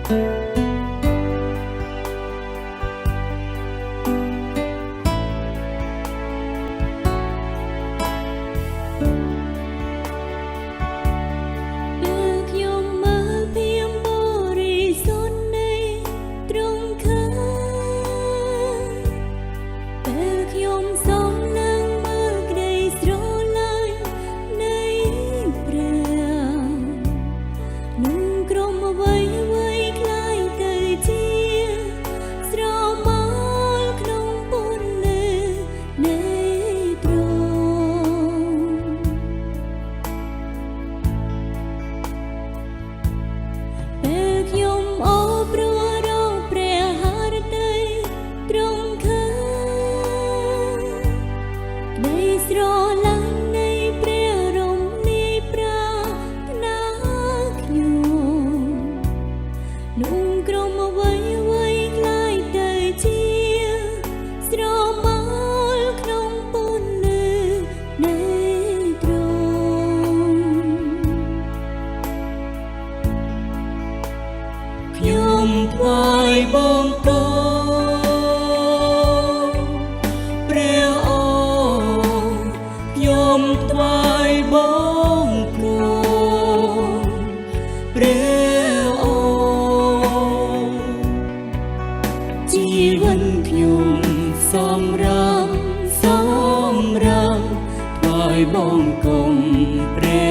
ខ្ញុំថ្វាយបង្គំព្រះអង្គខ្ញុំថ្វាយបង្គំព្រះអង្គជីវិតខ្ញុំសម្រាប់ថ្វាយបង្គំព្រះ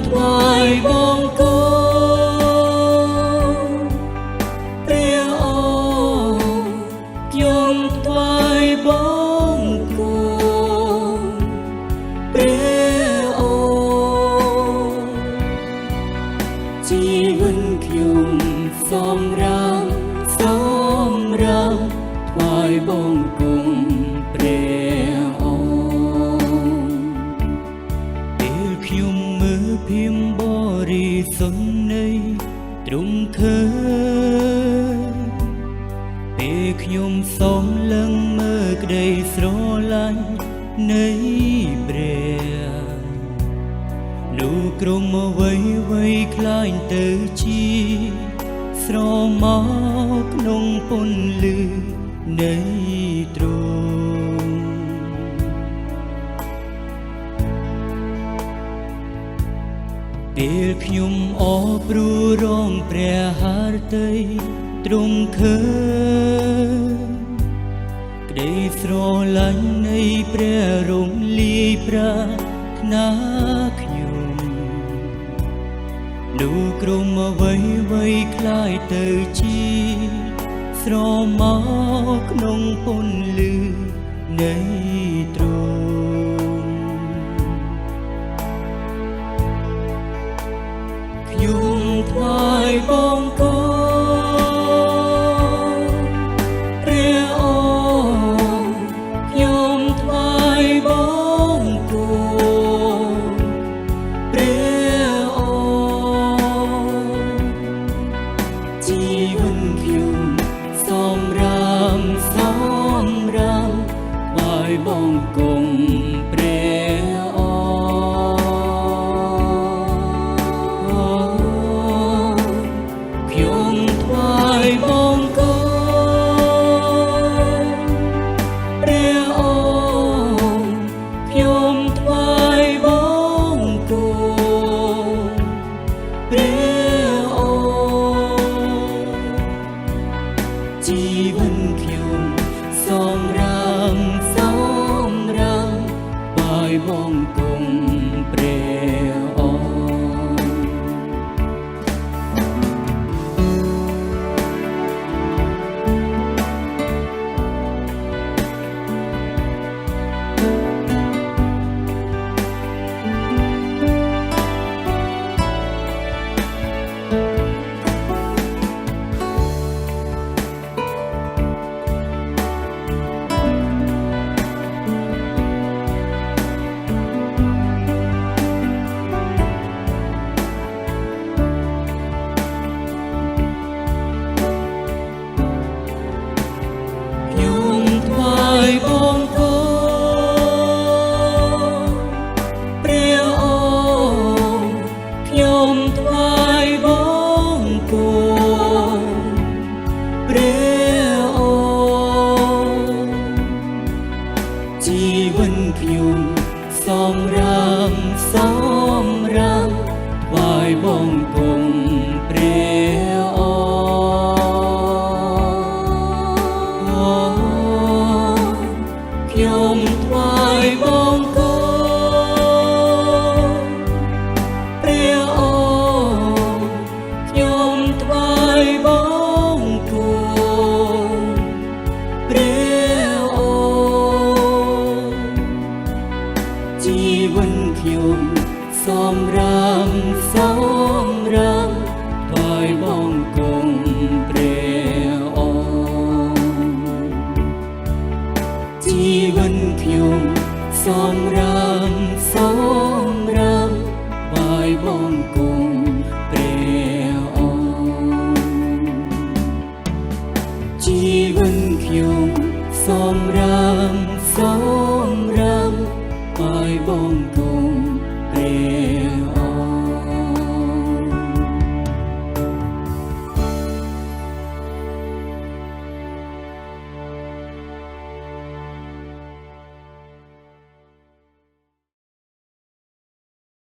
ថ្វាយបង្គំព្រះអង្គខ្ញុំថ្វាយបង្គំព្រះអង្គជីវិតខ្ញុំសម្រាប់ថ្វាយបង្គំព្រះអង្គពេលខ្ញុំភិមបរិសុទ្ធនៃទ្រង់ឃើញពេលខ្ញុំសំលឹងមើលក្តីស្រឡាញ់នៃព្រះនោះក្រុមអ្វីខ្លាញ់ទៅជាស្រមកក្នុងពន្លឺនៃទ្រង់ពេលខ្ញុំអរព្រោះរងព្រះハរតីទ្រង់ឃើញក្តីស្រឡាញ់នៃព្រះរំលាយប្រាថ្នាខ្ញុំនោះក្រុមអ្វីខ្លាយទៅជាស្រមកក្នុងពន្លឺនៃទ្រង់ខ្ញុំថ្វាយបង្គំព្រះអង្គខ្ញុំថ្វាយបង្គំព្រះអង្គជីវិតខ្ញុំសម្រាប់ថ្វាយបង្គំព្រះអង្គខ្ញុំ មរំសំរំថ្វាយបង្គំព្រះអង្គជីវិតខ្ញុំសំរំសំរំថ្វាយបង្គំព្រះអង្គជីវិតខ្ញុំសំរំសំរំថ្វាយបង្គំ